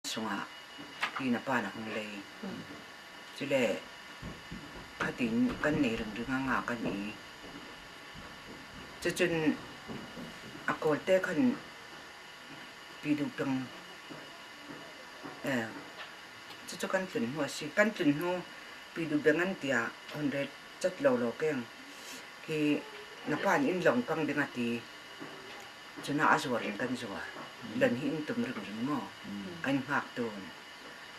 sunga ina pa na hong lei chile khatin kan nei reng reng nga kan ni chun akol te khan pi du pang chu kan tlun ho si kan tlun ho pi du bengan tia 100 chat lo lo keng ki na pan in long pang dinga ti chuna azwar kan zuwa lần hi in tum rừng rừng mò anh học tuần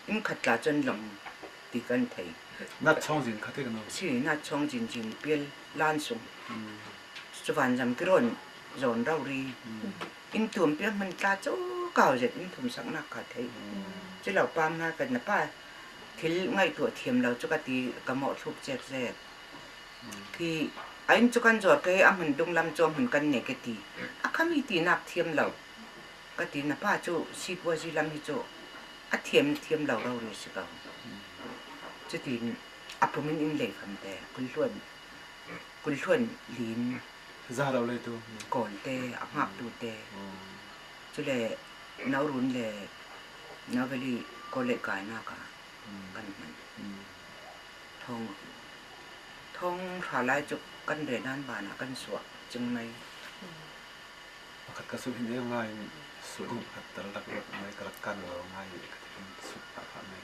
in khát cả chân lòng thì cần thấy nát trong gì khát cái nào chỉ nát trong chín biên lan xuống cho vạn dặm cái rộn rộn rau ri in tuồng biên mình ta chỗ cao dệt in thùng sáng nát khát thấy chứ lão pam na cần là pa thì ngay tuổi thiềm lão cho cái tí cả mọi thuốc dệt dệt thì anh cho con rồi cái mình đông lâm cho mình cần nhẹ cái tí kami tí nạp thiềm lão cái tí là pa chỗ xịt qua gì làm gì chỗ thiềm lão rau rồi sao chứ tí áp mình in lệ phẩm tệ quân luận lín ra đâu lấy tu còn tệ áp ngọc tu tệ chứ lệ nấu run lệ nấu về đi có lệ cái nào cả cần mình thông thả lại chỗ cần để đan bà là cần sửa chừng này khát cái số hình ngay số hình khát tờ đặc biệt ngay cái căn ở ngay cái số phát này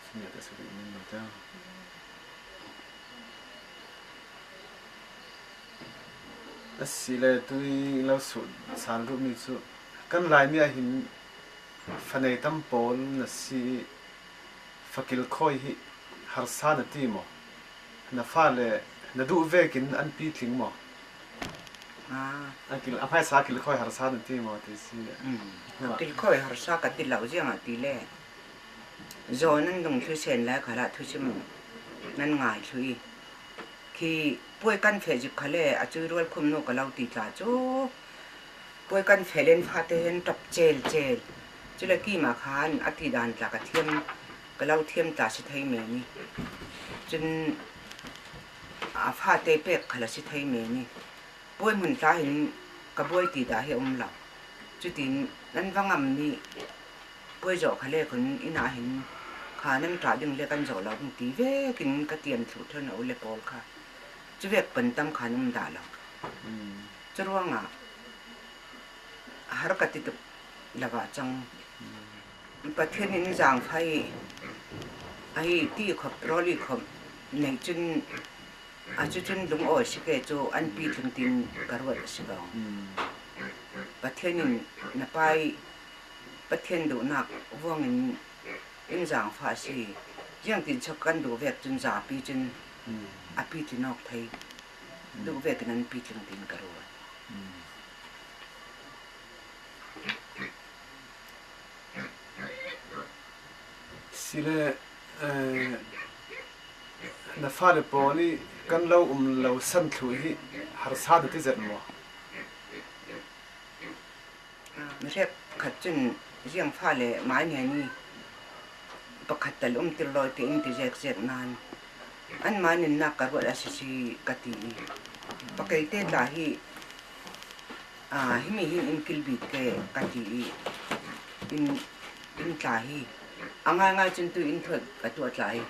xin nhớ cái số hình mình cho xí lệ tôi lâu số sản xuất mình số căn lại mi hình phần này tâm bồn là xí fakil khoi hi har sa na ti mo na fa le na du ve kin an pi thling mo akil a phai sa kil khoi har sa na ti mo ti si kil khoi har sa ka ti lau jiang a ti le zo nan dong thu sen la khala thu chim nan ngai thui ki poi kan phe ji khale a chu rol khum no ka lau ti tla chu poi kan phe len pha te hen top chel chu le ki ma khan a ti dan tla ka thiam cái lâu thêm ta sẽ thấy mẹ ni chân pha tê bẹc khá là sẽ thấy mẹ ni bôi mình ta hình cái bôi thì đã hiểu ông lão chứ tin nên vắng âm ni bôi giỏ khá lệ còn in à hình khá nên trả đừng lệ căn giỏ lão cũng tí về cái tiền thủ thân ở lệ bol khá chứ việc bận tâm khá nên đã lão chứ ruang à har cái tiếp tục là vợ chồngประเทศนี้จางไฟไอ้ที่ขับรถลีขับในจุนอาจจะจุนลุงอ้อยสิเกจอันปีถึงตินกระวดสิเกาประเทศนี้นับไปประเทศดูนักว่างอินจางฟ้าสิยังตินชักกันดูเวกจุนจ่าปีจุนอาปีที่นอกไทยดูเวกนั้นปีถึงตินกระวดสิเลna fa le poli kan lo lo san thui hi har sa de ti zet moไม่ใช่ขัดจนเรื่องฟ้าเลยไม้เนี่ยนี่ประคัดแต่ติดลอยติงติเจ็กนานอันไม้นี่นักกระวดอาศิกติประเกยเตตาฮีฮิมีหินอินกิลบิดเกกติอินตาฮีngay chân tôi in thuật cái tuột lại,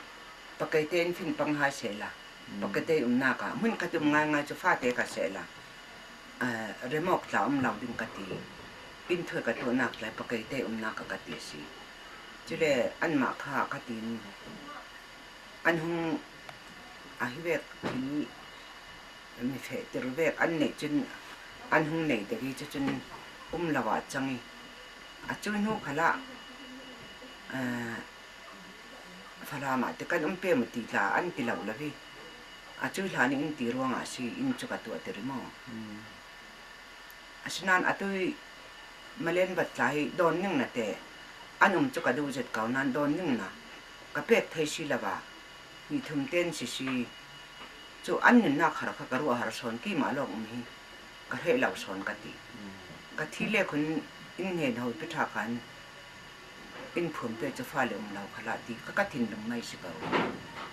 bậc cái tên phim băng hai sẽ là, bậc cái tên nạc à, mình cái tụm ngay cho phát cái sẽ là, remote là lòng đừng cái gì, in thuật cái tuột nạc lại bậc cái tên nạc cái gì, chứ là anh mặc hạ cái tin, anh hung, ai biết thì mình phải từ việc anh này chân, anh hung này để đi cho chân là vợ chồng ấy, chơi nó khá là phá mà thì cái pe một tí là anh tí lâu là vì chú là những tí ruộng si in cho cả tuổi tới mà xin anh tôi mà lên vật lại đón những là thế anh cho cả đôi giật cáo nan đón những là cái pet thấy si là bà như thầm tên si cho anh những nạc khá cái ruộng hả son kia mà lòng mi cái hệ lâu son cái tí cái thi lệ con in hiện hồi biết thà khán in phun về cho pha lượng lâu khá là tí các thìn đồng ngay sẽ bảo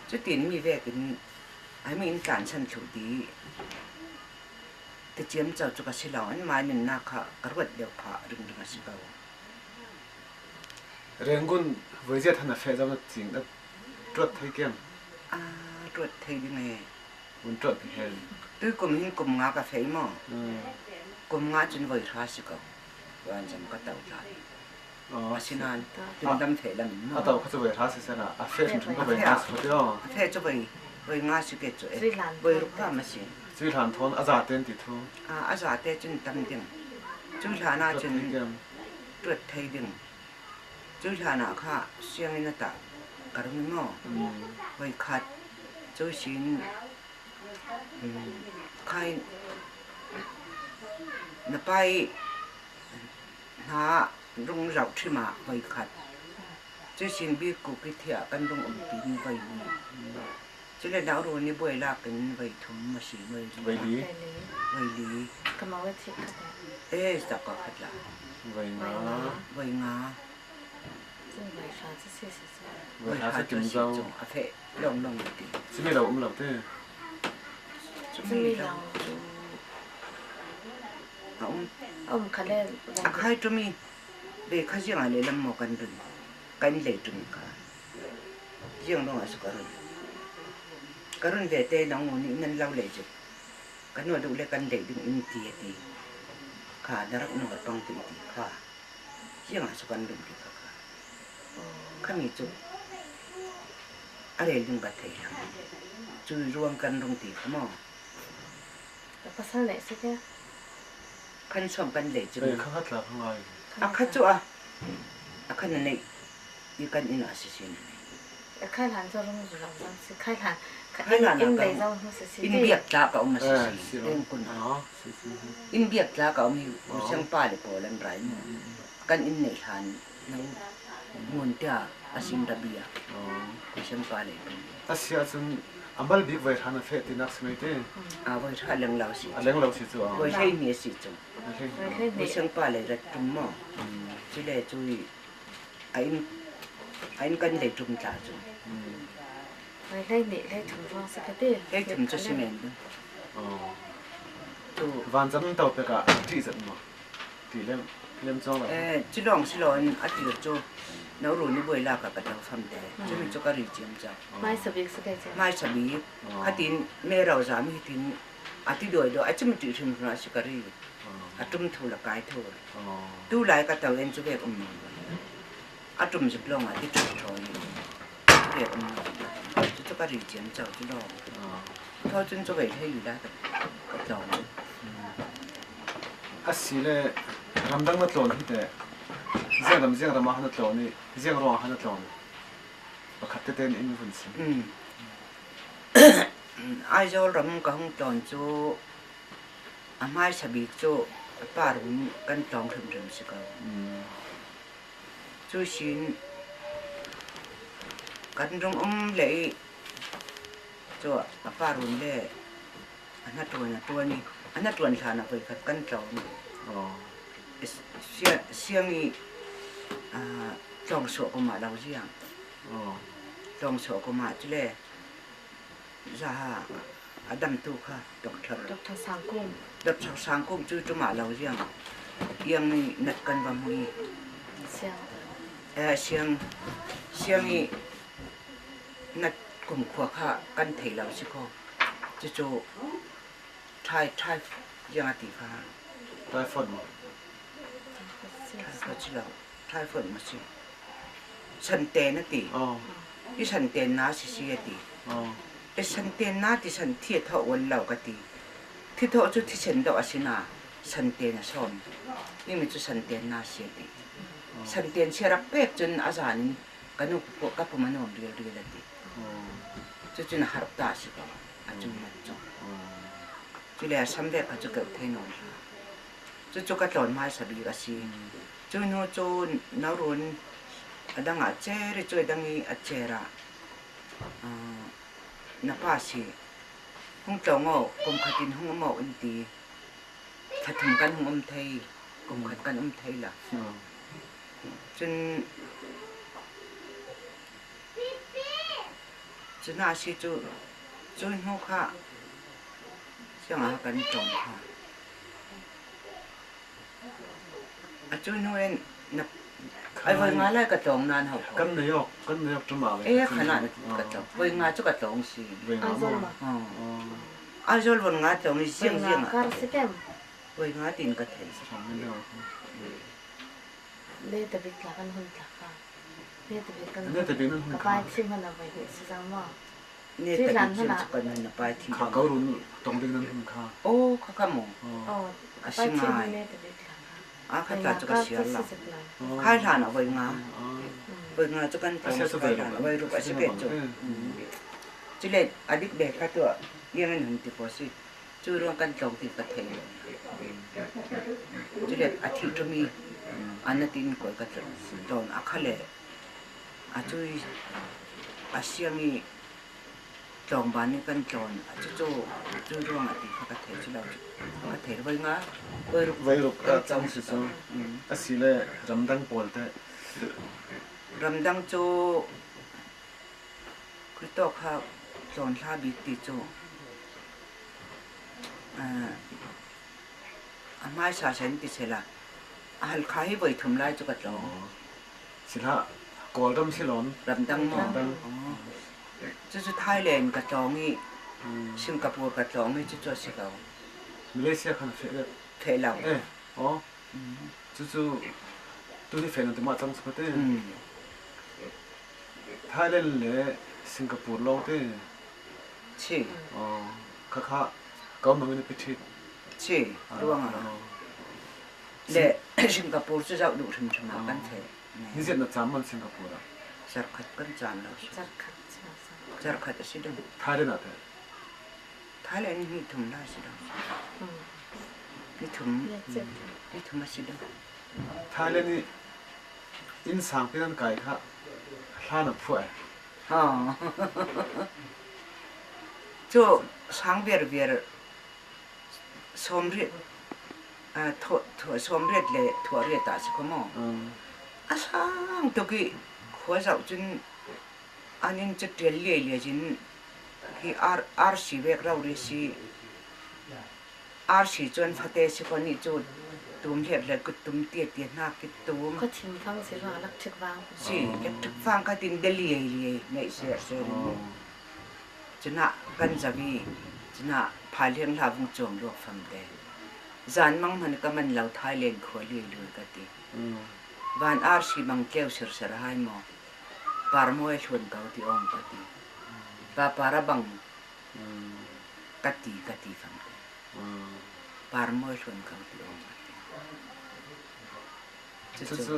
chứ tiền mi về cái ai mình cản sân chủ tí แต่เจียมเจ้าจุกสิเหล่าอันมาหนึ่งนาค่ะกระวดเดียวผ่าดึงดึงสิเก่า เรื่องกุนเวอร์เจทันน่ะเฟซเอาจริงแล้วตรวจให้เกี่ยม ตรวจไทยยังไง มันตรวจเห็น ตื้อกลุ่มหินกลุ่มงากาแฟมั้ง อืม กลุ่มงาจนไวรัสสิเก่าวันจำก็เต่าใจ อ๋อ สินานจนดำเทลำมั้ อ่ะ ง แต่เขาจะเวทาสิเสนาอ่ะเฟซมันก็เวทาสุดยอด เทจะไวงาสิเกจไวรุกพามาสิ ชื่อฐานทนอาจารย์เต้นติดทุ่ง อาจารย์เตจนดำดึงจุลานา ตรวจ จน ให้เกี่ยม ตรวจไทยดึงจุลานาค่ะเสียงนัตตะกระมุนมั้ง อืม ไว้คัดเจ้าชินใครน่ะไปหารุ่งเราที่มาไว้คัดเจ้าชินบีกูกิเทียกันรุ่งอมตีนไว้นี่จะเล่นดาวรุ่งนี่บ่อยลากกันไว้ทุ่มมาสิไว้ ไวลี ไว้ลี ก็มาว่าที่คัด สักก็คัดละ ไวงา ไว้งา ซึ่งใบชาที่เสียสิ เวทาสกิมเจ้า อาเทลองดิ ซึ่งเราเราเต้ จะมีเราเอา คันเล่น ใครจะมีเบคยังอะไรลำมอกันดึงกันเลยดึงค่ะยังต้องอาศัยการุนเวทน้องนี่นั่นเราเลยจุกันว่าดูแลกันเลยดึงอินเดียดีค่ะดารักนวดต้องตีดีค่ะยังอาศัยกันดึงดีค่ะข้ามีจุอะไรดึงบัตรเทียมจุรวมกันตรงตีขมอ แล้วก็สั่งไหนสิเนี่ย ขันสมกันเลยจุ เออข้าขัดหลับข้างใน ขัดจุอ่ะขันนั่นนี่ยี่กันอินอาศิสิน 开篮子拢是老张是开篮，因为让我是是 อินเบียกลาก็มา เอ สิ อสิ เรื่องคุณ อ๋อสิสิ อินเบียกลาก็มีเชียงป้าเลยพอเล่นไรมั้งกันอินในทานนั่งมุนเตียอาศินระเบีย อ๋อ เชียงป้าเลย อาเซียจนอันบัลบิ๊กเวทานะเฟตินักสมัยเต้ วันชาเรื่องเราสิ อันเลี้ยงเราสิจัว วันใช้เมียสิจุ โอเค วันเชียงป้าเลยรัดจุ่มมั้งจุเลยจุยไอ้กันเลยจุ่มจ่าจุ 来来土方是个对， ไอ้จุ่มจะสิเมน อ๋อ จุ วันจันทร์เต่าเป็กอะที่จันมั้งที่เล่มจ้องเรา จุลองสิลอนอาทิตย์จุน้ารู้นี่บ่อยลากกับกระดาษฟังแต่จะมีจุกรีจิมจ้า 买手柄是个这， ไม่สบีอาทิตย์แม่เราสามีทิ้งอาทิตย์โดยอาจจะไม่ตื่นถึงนะสิกรีอาจุ่มถูละกายถู อ๋อ ดูหลายกระเตาเอ็นจุเบกอาจุ่มจะลงอาทิตย์จุดทอยเบกจุกรีจิมจ้าจุลอง อ๋อ เขาจนจุเบกให้อยู่ได้แต่กระเตา อาศิเลรำดังนัดหลอนที่แต่เสียงรำมาหันนัดหลอนนี่เสียงร้องหันนัดหลอนประคัตเต้นอินฟุนซิ ไอ้เจ้ารำกับห้องตอนจูอาไม่สบีจูป้ารุ่นกันตองถึงสิเขาจูชินกันตรงเลยจูป้ารุ่นเลยอันนั้นตัวนี้อันนั้นตัวฐานไปกันตอง อ๋อ เสียงนี้จองโสกมาเราเสียง อ๋อ จองโสกมาจุเลยจะอดัมตุค่ะด็อกเตอร์ doctor 上工， ดับชาวสังคมจู่จุมาเราเสียงยังนี่นัดกันว่ามี 像เสียงนี่นัดกลุ่มขวาค่ะกันเทเราสิเขาจู่ทายยังอติฟ้า ได้ฝนมั้ง เขาชิเราทายฝนมาสิฉันเตนติ อ๋อ ที่ฉันเตนน้าสิสิติ อ๋อ ไอ้ฉันเตนน้าที่ฉันเทียเท่าวันเรากติที่เท่าจุดที่ฉันดอกสินาฉันเตนชนนี่มันจุฉันเตนน้าเสียติฉันเตนเชื่อรับเป็กจนอาจารย์กันนุปกับพมันนเรียลติ อ๋อ จุนหารับตาสิก็อาจุมันจุ อ๋อ จุเลยสำเร็จอาจุเกิดเทนอนจุกระโดดมาสบีกสิจุโนจุนาวรุนดังอาเจริจุดังอีอาเจระนับภาษีห้องจงอกรมขัดินห้องหมออินดีถ้าถึงกันห้องไทยกรมขัดกันไทยล่ะ อ๋อ จนน่าสิจุนหัวค่ะเสียงอากันจงค่ะ chú nuôi nè ai với ngã lại cái trống nan học căn này học trong mạo ê khả năng cái trống với ngã chú cái trống gì về ngã mà ai rồi vẫn ngã trống thì riêng riêng car sẽ kem với ngã tin cái thế không biết đâu đây tập việc là con hôn là con đây tập việc con nên tập biến nó cái bài chim hơn là vậy thì sẽ sao mà nè tại vì chuyện cái này là bài thi khá cao luôn tổng định nó không khá ô khá mồ cái bài chim hơn đây tập việc là khá là cho cái xíu là khá là nó với ngã cho cái trống khá là với lúc ấy sẽ biết chứ chứ lên ở đích để cáiตัวliên anh hình thì có gì chứ luôn cái trống thì cái thế chứ lên ở thị trường mi anh tin coi cái trống à khá là à chú à xiang mi trồng bán cái trồng chú luôn ở thì cái thế chứ đâu cái thế với ngã với lúc cái trống thì sao à xí lệ rằm đăng bol thế rằm đăng chú cái tóc ha tròn ha bị tí chú mai sa sen tí xe là hal khai với thùng lai chú cái trống xí là cổ đâm xí lón rằm đăng mà chú Thailand cái trống ấy Singapore cái trống ấy chú sẽ đâu Malaysia khăn phê được thế nào chú tôi đi phê nó từ mà trong số thế Thailand lệ Singapore lâu thế chị khá có mà người biết chị đúng à lệ Singapore chú dạo đủ thầm thầm nào căn thế như vậy là chăm ăn Singapore à rất khát cân chạm đâu rất khát là xí đông Thailand à thế Thailand như thầm lai xí đông như thầm là xí đông Thailand ni in sang cái anh cái khác khá là phơi chú sáng việc xóm riết xóm riết lệ thua riết ta sẽ có mò sáng tôi cái khóa dạo chân anh em chất tiền lệ chân khi RC việc rau đi si RC chân phát tế sẽ có ní chú tụm hiệp là cứ tụm tiệt na cái tụm có chim phong sẽ là lắc trực vang si lắc trực vang cái tin Delhi này sẽ chuna kan javi chuna phaliang la vung chom lo pham de zan mang man ka man lau Thailand kholi lu ka ti van ar si mang keu sir hai mo par mo e chun ka ti om ka ti pa para bang ka ti pham de par mo e chun ka ti om ka ti chú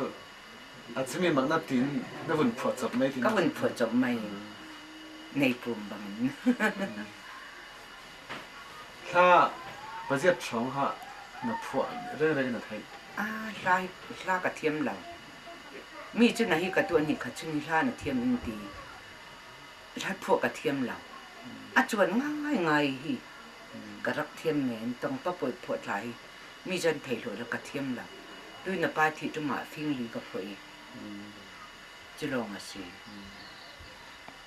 à chứ mình mặc nát tin nó vẫn phật chập mấy tin ka vun pho chom mai nei pum bangถ้าประเทศช่องฮะนับพวกเรื่องอะไรกันไทยลากระเทียมเรามีจุดไหนกระตัวนี้กระชุนลาเทียมอินดีลาพวกกระเทียมเราจวนง่ายฮีกระรักเทียมเหม็นต้องป้าปวดปวดไหลมีจนเทหลแล้วกระเทียมเราด้วยนับป้าที่จะมาฟิ้งลีกับพวกจะลองอ่ะสิ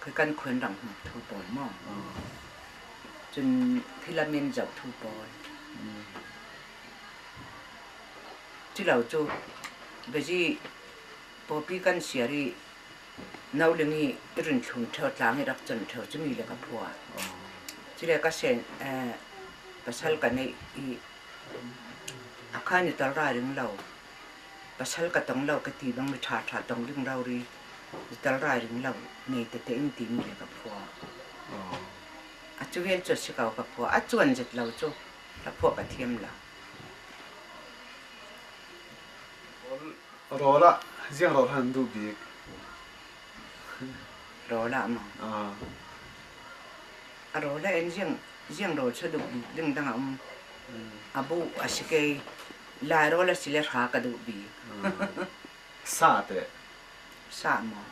คือการควนหลังทูบอลมองจนพิลามินจับทูบอลที่เราจูเบจีพอพี่กันเสียรีน่าเรื่องนี้รุ่นชุนเท่าหลังให้รับจนเท่าจะมีเลยกับพัวที่เรียกก็เช่นภาษากันในอาคารในตลาดเรื่องเราภาษากันต้องเรากติบังมิถาต้องเรื่องเราดีตลาดเรื่องเราในแต่อินดีมีเลยกับพัวจุเวียนจุดสิเก่ากับพัวจวนจัดเราจูกับพวกกระเทียมเรารอละเรื่องรอทันดูบีกรอละมั้งรอละเอ็นเรื่องรอชดูบีดึงดังบูอาศัยลายรอละสิเลหากระดูบีซาเตซามั้ง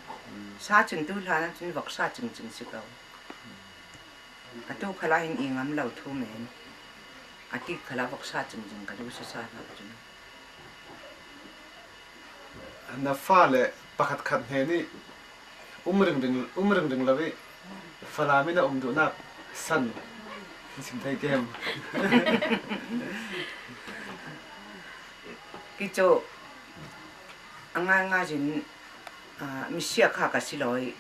ซาจึงดูลาจึงวักซาจึงสิเก่าตู้ขลาหินอิงงั้มเราทุ่มเองที่ขลาวักซาจึงกระดูซาเราจึงนับฟ้าเลยประคัดขัดเฮนี่รึงดึงละวิฟ้าไม่น่าดูนับสั้นสิมไทยเกมกิโจ anh ngay ngay chính mi xia khá cả xí lối